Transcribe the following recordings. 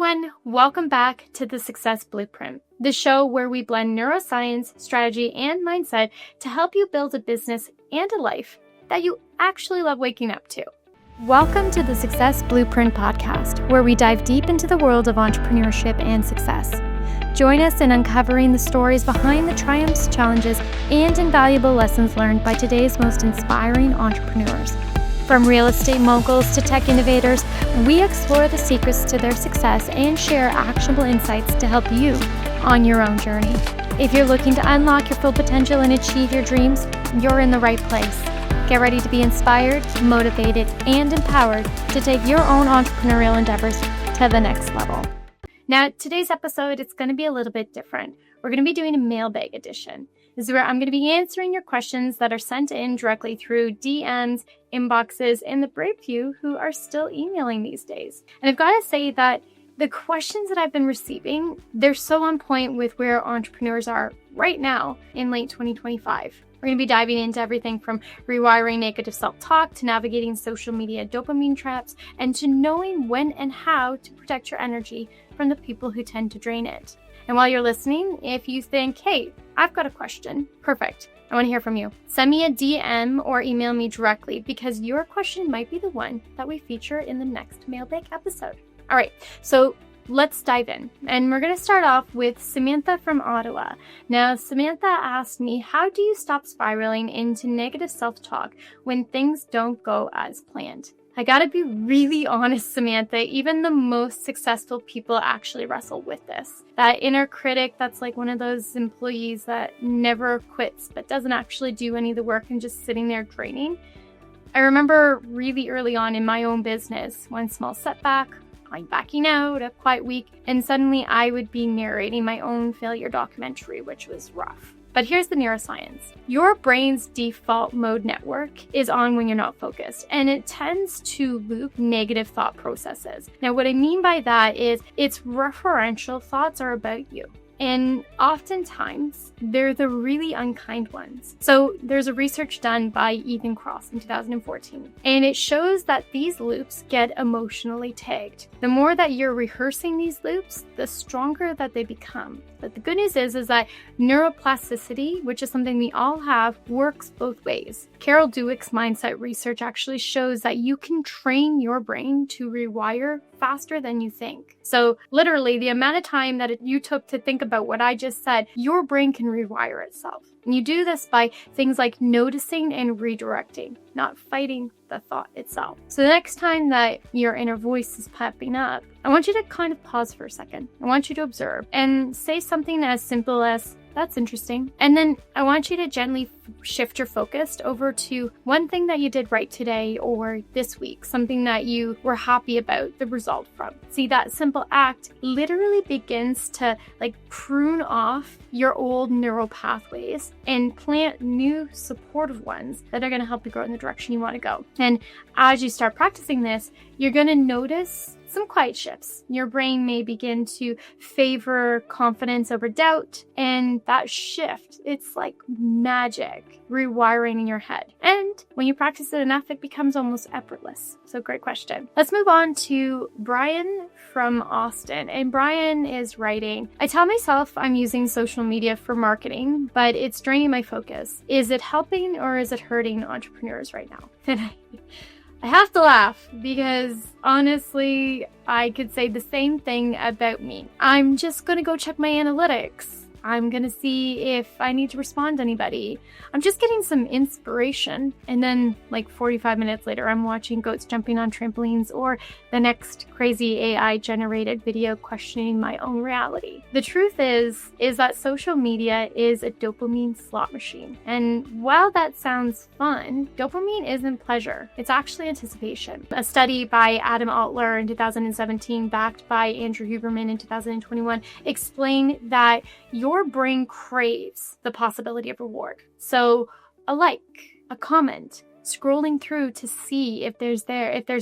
everyone, welcome back to the Success Blueprint, the show where we blend neuroscience, strategy, and mindset to help you build a business and a life that you actually love waking up to. Welcome to the Success Blueprint podcast, where we dive deep into the world of entrepreneurship and success. Join us in uncovering the stories behind the triumphs, challenges, and invaluable lessons learned by today's most inspiring entrepreneurs. From real estate moguls to tech innovators, we explore the secrets to their success and share actionable insights to help you on your own journey. If you're looking to unlock your full potential and achieve your dreams, you're in the right place. Get ready to be inspired, motivated, and empowered to take your own entrepreneurial endeavors to the next level. Now, today's episode, it's going to be a little bit different. We're going to be doing a mailbag edition. This is where I'm going to be answering your questions that are sent in directly through DMs, inboxes, and the brave few who are still emailing these days. And I've got to say that the questions that I've been receiving, they're so on point with where entrepreneurs are right now in late 2025. We're going to be diving into everything from rewiring negative self-talk to navigating social media dopamine traps and to knowing when and how to protect your energy from the people who tend to drain it. And while you're listening, if you think, hey, I've got a question, perfect. I want to hear from you. Send me a DM or email me directly because your question might be the one that we feature in the next mailbag episode. All right, so let's dive in. And we're going to start off with Samantha from Ottawa. Now, Samantha asked me, how do you stop spiraling into negative self-talk when things don't go as planned? I gotta be really honest, Samantha, even the most successful people actually wrestle with this. That inner critic that's like one of those employees that never quits but doesn't actually do any of the work and just sitting there draining. I remember really early on in my own business, one small setback, I'm backing out, a quiet week, and suddenly I would be narrating my own failure documentary, which was rough. But here's the neuroscience. Your brain's default mode network is on when you're not focused, and it tends to loop negative thought processes. Now, what I mean by that is its referential thoughts are about you. And oftentimes, they're the really unkind ones. So there's a research done by Ethan Cross in 2014, and it shows that these loops get emotionally tagged. The more that you're rehearsing these loops, the stronger that they become. But the good news is that neuroplasticity, which is something we all have, works both ways. Carol Dweck's mindset research actually shows that you can train your brain to rewire faster than you think. So literally, the amount of time that you took to think about what I just said, your brain can rewire itself. And you do this by things like noticing and redirecting, not fighting the thought itself. So the next time that your inner voice is popping up, I want you to kind of pause for a second. I want you to observe and say something as simple as, that's interesting. And then I want you to gently shift your focus over to one thing that you did right today or this week, something that you were happy about the result from. See, that simple act literally begins to prune off your old neural pathways and plant new supportive ones that are going to help you grow in the direction you want to go. And as you start practicing this, you're going to notice some quiet shifts. Your brain may begin to favor confidence over doubt, and that shift, it's like magic rewiring in your head. And when you practice it enough, it becomes almost effortless. So great question. Let's move on to Brian from Austin. And Brian is writing, I tell myself I'm using social media for marketing, but it's draining my focus. Is it helping or is it hurting entrepreneurs right now? And I have to laugh because honestly, I could say the same thing about me. I'm just going to go check my analytics. I'm going to see if I need to respond to anybody. I'm just getting some inspiration. And then 45 minutes later, I'm watching goats jumping on trampolines or the next crazy AI generated video questioning my own reality. The truth is that social media is a dopamine slot machine. And while that sounds fun, dopamine isn't pleasure. It's actually anticipation. A study by Adam Altler in 2017, backed by Andrew Huberman in 2021, explained that your brain craves the possibility of reward. So a like, a comment, scrolling through to see if there's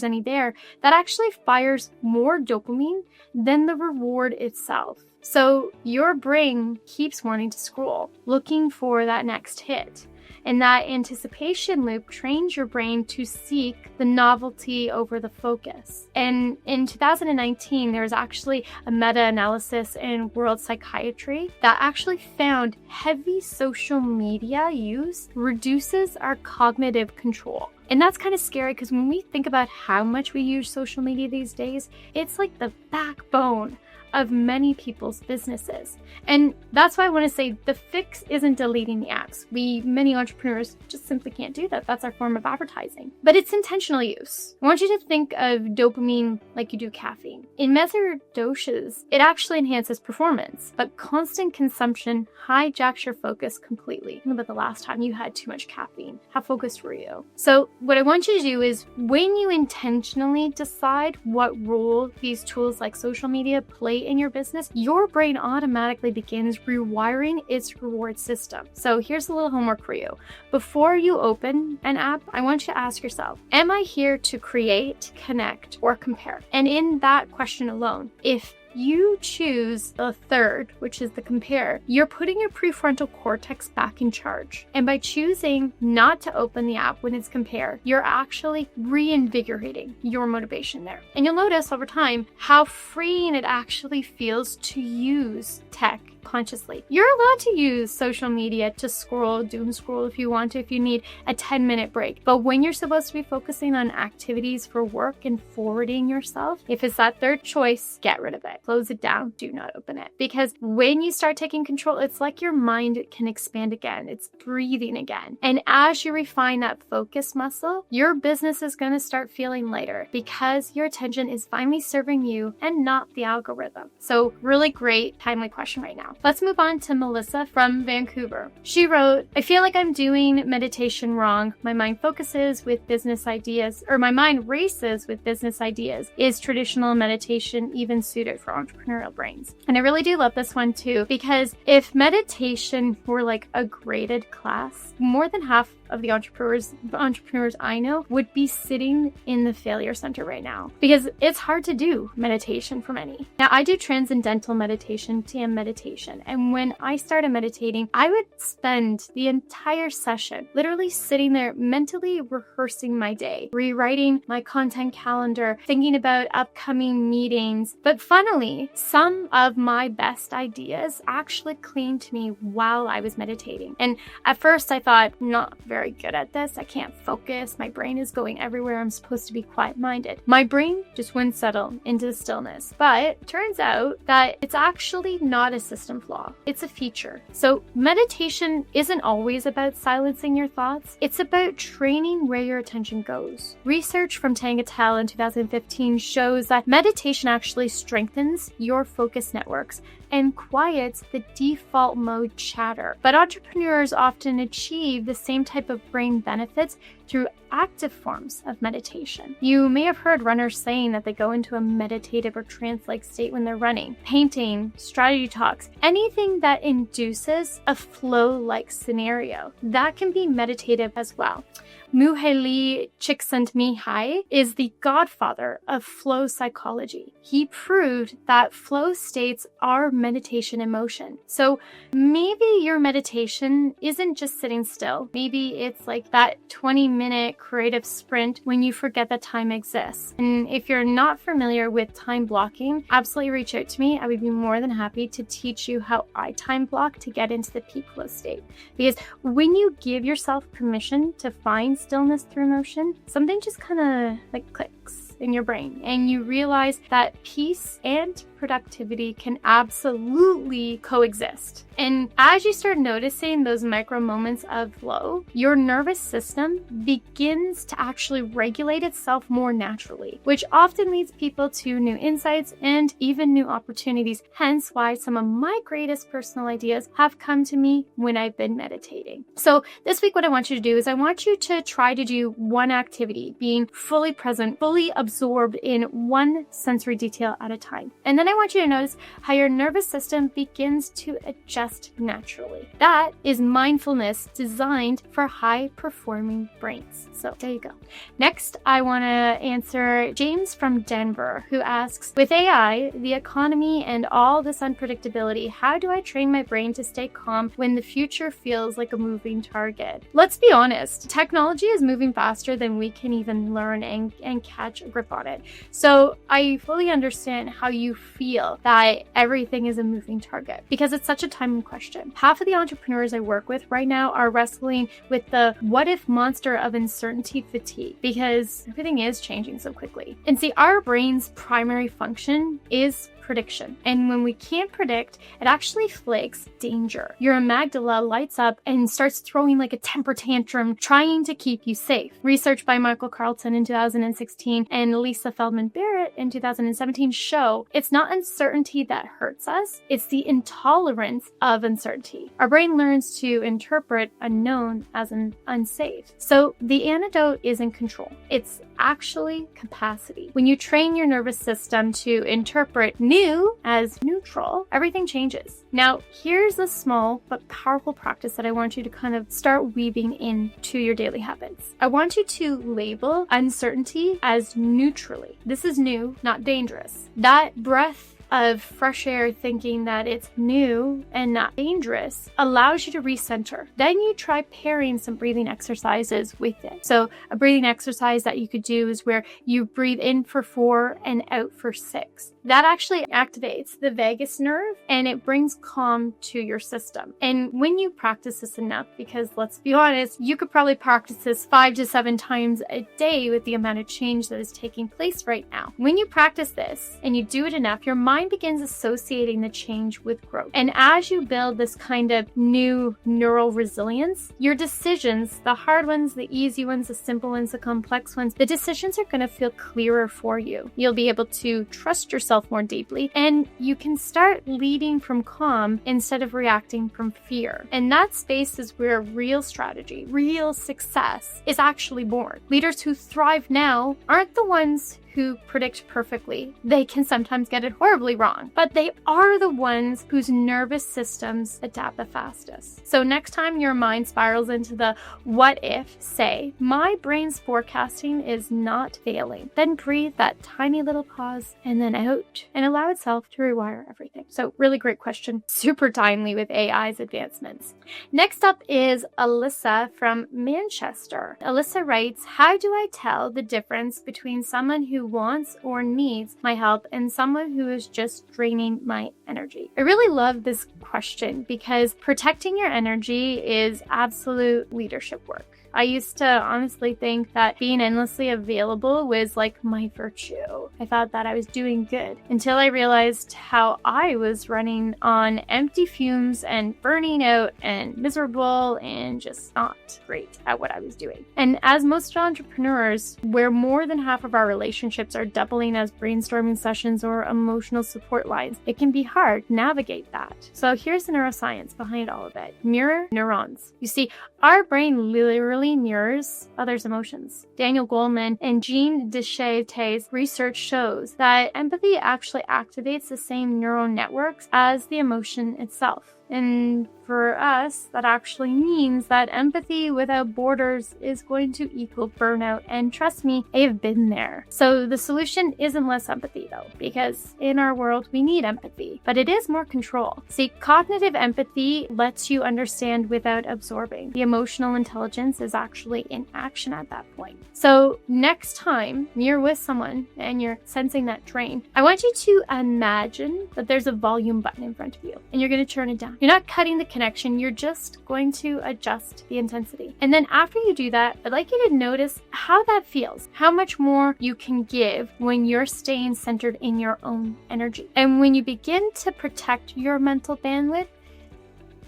any there, that actually fires more dopamine than the reward itself. So your brain keeps wanting to scroll, looking for that next hit. And that anticipation loop trains your brain to seek the novelty over the focus. And in 2019, there was actually a meta-analysis in World Psychiatry that actually found heavy social media use reduces our cognitive control. And that's kind of scary because when we think about how much we use social media these days, it's like the backbone of many people's businesses. And that's why I want to say the fix isn't deleting the apps. Many entrepreneurs just simply can't do that. That's our form of advertising. But it's intentional use. I want you to think of dopamine like you do caffeine. In measured doses, it actually enhances performance, but constant consumption hijacks your focus completely. Think about the last time you had too much caffeine. How focused were you? So what I want you to do is when you intentionally decide what role these tools like social media play in your business, your brain automatically begins rewiring its reward system. So here's a little homework for you. Before you open an app, I want you to ask yourself, am I here to create, connect, or compare? And in that question alone, if you choose the third, which is the compare, you're putting your prefrontal cortex back in charge. And by choosing not to open the app when it's compare, you're actually reinvigorating your motivation there. And you'll notice over time how freeing it actually feels to use tech consciously. You're allowed to use social media to doom scroll if you want to, if you need a 10-minute break. But when you're supposed to be focusing on activities for work and forwarding yourself, if it's that third choice, get rid of it. Close it down. Do not open it. Because when you start taking control, it's like your mind can expand again. It's breathing again. And as you refine that focus muscle, your business is going to start feeling lighter because your attention is finally serving you and not the algorithm. So really great, timely question right now. Let's move on to Melissa from Vancouver. She wrote, I feel like I'm doing meditation wrong. My mind focuses with business ideas, or my mind races with business ideas. Is traditional meditation even suited for entrepreneurial brains? And I really do love this one too, because if meditation were like a graded class, more than half of the entrepreneurs I know would be sitting in the failure center right now because it's hard to do meditation for many. Now, I do transcendental meditation, TM meditation, and when I started meditating, I would spend the entire session literally sitting there mentally rehearsing my day, rewriting my content calendar, thinking about upcoming meetings. But funnily, some of my best ideas actually came to me while I was meditating. And at first I thought, not very good at this. I can't focus. My brain is going everywhere. I'm supposed to be quiet-minded. My brain just wouldn't settle into stillness. But it turns out that it's actually not a system flaw. It's a feature. So meditation isn't always about silencing your thoughts. It's about training where your attention goes. Research from Tangatel in 2015 shows that meditation actually strengthens your focus networks and quiets the default mode chatter. But entrepreneurs often achieve the same type of brain benefits through active forms of meditation. You may have heard runners saying that they go into a meditative or trance-like state when they're running, painting, strategy talks, anything that induces a flow-like scenario. That can be meditative as well. Mihaly Csikszentmihalyi is the godfather of flow psychology. He proved that flow states are meditation in motion. So maybe your meditation isn't just sitting still. Maybe it's like that 20-minute creative sprint when you forget that time exists. And if you're not familiar with time blocking, absolutely reach out to me. I would be more than happy to teach you how I time block to get into the peak flow state. Because when you give yourself permission to find stillness through motion, something just kind of like clicks in your brain and you realize that peace and productivity can absolutely coexist. And as you start noticing those micro moments of flow, your nervous system begins to actually regulate itself more naturally, which often leads people to new insights and even new opportunities. Hence why some of my greatest personal ideas have come to me when I've been meditating. So this week, what I want you to do is I want you to try to do one activity, being fully present, fully absorbed in one sensory detail at a time. And then I I want you to notice how your nervous system begins to adjust naturally. That is mindfulness designed for high-performing brains. So there you go. Next, I want to answer James from Denver, who asks, with AI, the economy, and all this unpredictability, how do I train my brain to stay calm when the future feels like a moving target? Let's be honest, technology is moving faster than we can even learn and catch a grip on it. So I fully understand how you feel that everything is a moving target because it's such a timely question. Half of the entrepreneurs I work with right now are wrestling with the what if monster of uncertainty fatigue because everything is changing so quickly. And see, our brain's primary function is prediction. And when we can't predict, it actually flags danger. Your amygdala lights up and starts throwing like a temper tantrum, trying to keep you safe. Research by Michael Carlton in 2016 and Lisa Feldman Barrett in 2017 show it's not uncertainty that hurts us, it's the intolerance of uncertainty. Our brain learns to interpret unknown as an unsafe. So the antidote isn't control. It's actually capacity. When you train your nervous system to interpret new as neutral, everything changes. Now, here's a small but powerful practice that I want you to kind of start weaving into your daily habits. I want you to label uncertainty as neutrally. This is new, not dangerous. That breath of fresh air, thinking that it's new and not dangerous, allows you to recenter. Then you try pairing some breathing exercises with it. So a breathing exercise that you could do is where you breathe in for 4 and out for 6. That actually activates the vagus nerve and it brings calm to your system. And when you practice this enough, because let's be honest, you could probably practice this 5 to 7 times a day with the amount of change that is taking place right now. When you practice this and you do it enough, your mind begins associating the change with growth. And as you build this kind of new neural resilience, your decisions, the hard ones, the easy ones, the simple ones, the complex ones, the decisions are going to feel clearer for you. You'll be able to trust yourself more deeply, and you can start leading from calm instead of reacting from fear. And that space is where real strategy, real success is actually born. Leaders who thrive now aren't the ones who predict perfectly. They can sometimes get it horribly wrong, but they are the ones whose nervous systems adapt the fastest. So next time your mind spirals into the what if, say, my brain's forecasting is not failing. Then breathe that tiny little pause and then out and allow itself to rewire everything. So really great question. Super timely with AI's advancements. Next up is Alyssa from Manchester. Alyssa writes, how do I tell the difference between someone who wants or needs my help and someone who is just draining my energy? I really love this question because protecting your energy is absolute leadership work. I used to honestly think that being endlessly available was like my virtue. I thought that I was doing good until I realized how I was running on empty fumes and burning out and miserable and just not great at what I was doing. And as most entrepreneurs, where more than half of our relationships are doubling as brainstorming sessions or emotional support lines, it can be hard to navigate that. So here's the neuroscience behind all of it. Mirror neurons. You see, our brain literally mirrors others' emotions. Daniel Goleman and Jean Deschamps' research shows that empathy actually activates the same neural networks as the emotion itself. And for us, that actually means that empathy without borders is going to equal burnout. And trust me, I have been there. So the solution isn't less empathy though, because in our world, we need empathy, but it is more control. See, cognitive empathy lets you understand without absorbing. The emotional intelligence is actually in action at that point. So next time you're with someone and you're sensing that drain, I want you to imagine that there's a volume button in front of you and you're going to turn it down. You're not cutting the connection, you're just going to adjust the intensity. And then after you do that, I'd like you to notice how that feels, how much more you can give when you're staying centered in your own energy. And when you begin to protect your mental bandwidth,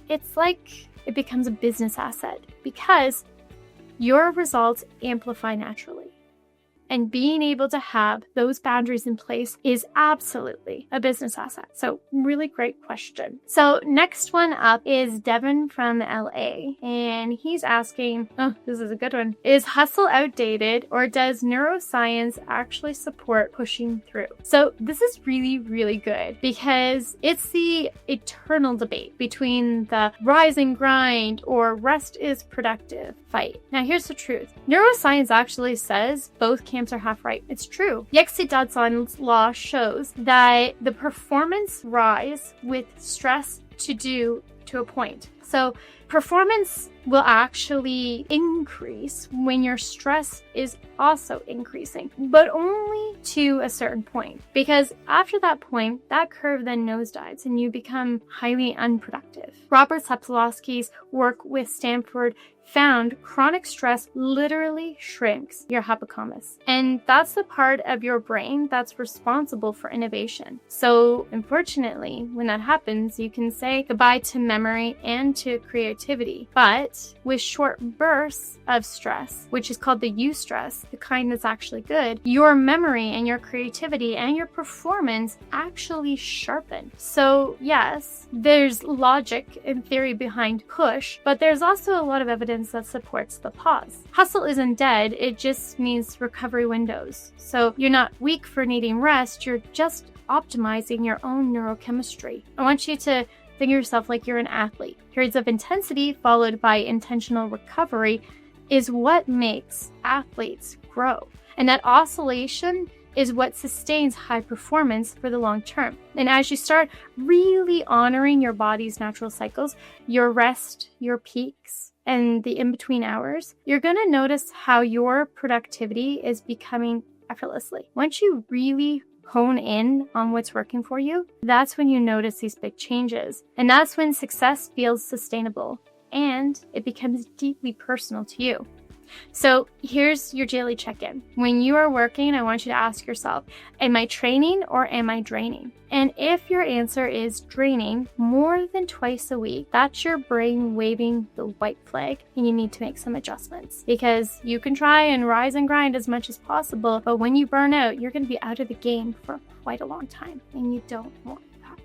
it's like it becomes a business asset because your results amplify naturally. And being able to have those boundaries in place is absolutely a business asset. So really great question. So next one up is Devin from LA. And he's asking, oh, this is a good one. Is hustle outdated, or does neuroscience actually support pushing through? So this is really, really good because it's the eternal debate between the rise and grind or rest is productive fight. Now here's the truth. Neuroscience actually says both camps are half right. It's true. Yerkes Dodson's law shows that the performance rise with stress to a point. So performance will actually increase when your stress is also increasing, but only to a certain point. Because after that point, that curve then nosedives and you become highly unproductive. Robert Sapolsky's work with Stanford found chronic stress literally shrinks your hippocampus. And that's the part of your brain that's responsible for innovation. So unfortunately, when that happens, you can say goodbye to memory and to creativity. But with short bursts of stress, which is called the eustress, the kind that's actually good, your memory and your creativity and your performance actually sharpen. So yes, there's logic and theory behind push, but there's also a lot of evidence that supports the pause. Hustle isn't dead, it just needs recovery windows. So you're not weak for needing rest, you're just optimizing your own neurochemistry. I want you to think of yourself like you're an athlete. Periods of intensity followed by intentional recovery is what makes athletes grow. And that oscillation is what sustains high performance for the long term. And as you start really honoring your body's natural cycles, your rest, your peaks, and the in-between hours, you're going to notice how your productivity is becoming effortlessly. Once you really hone in on what's working for you, that's when you notice these big changes. And that's when success feels sustainable and it becomes deeply personal to you. So here's your daily check-in. When you are working, I want you to ask yourself, am I training or am I draining? And if your answer is draining more than twice a week, that's your brain waving the white flag and you need to make some adjustments. Because you can try and rise and grind as much as possible, but when you burn out, you're going to be out of the game for quite a long time and you don't want that.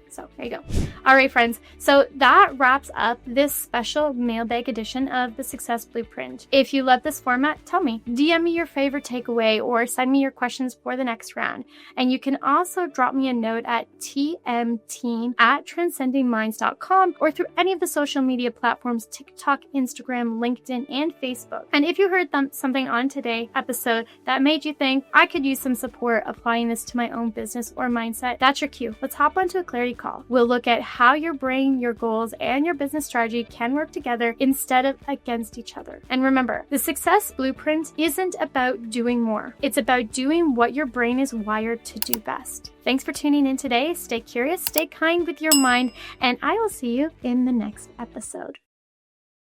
So there you go. All right, friends. So that wraps up this special mailbag edition of the Success Blueprint. If you love this format, tell me. DM me your favorite takeaway or send me your questions for the next round. And you can also drop me a note at tmteam@transcendingminds.com or through any of the social media platforms, TikTok, Instagram, LinkedIn, and Facebook. And if you heard something on today's episode that made you think I could use some support applying this to my own business or mindset, that's your cue. Let's hop onto a clarity call. We'll look at how your brain, your goals, and your business strategy can work together instead of against each other. And remember, the Success Blueprint isn't about doing more. It's about doing what your brain is wired to do best. Thanks for tuning in today. Stay curious, stay kind with your mind, and I will see you in the next episode.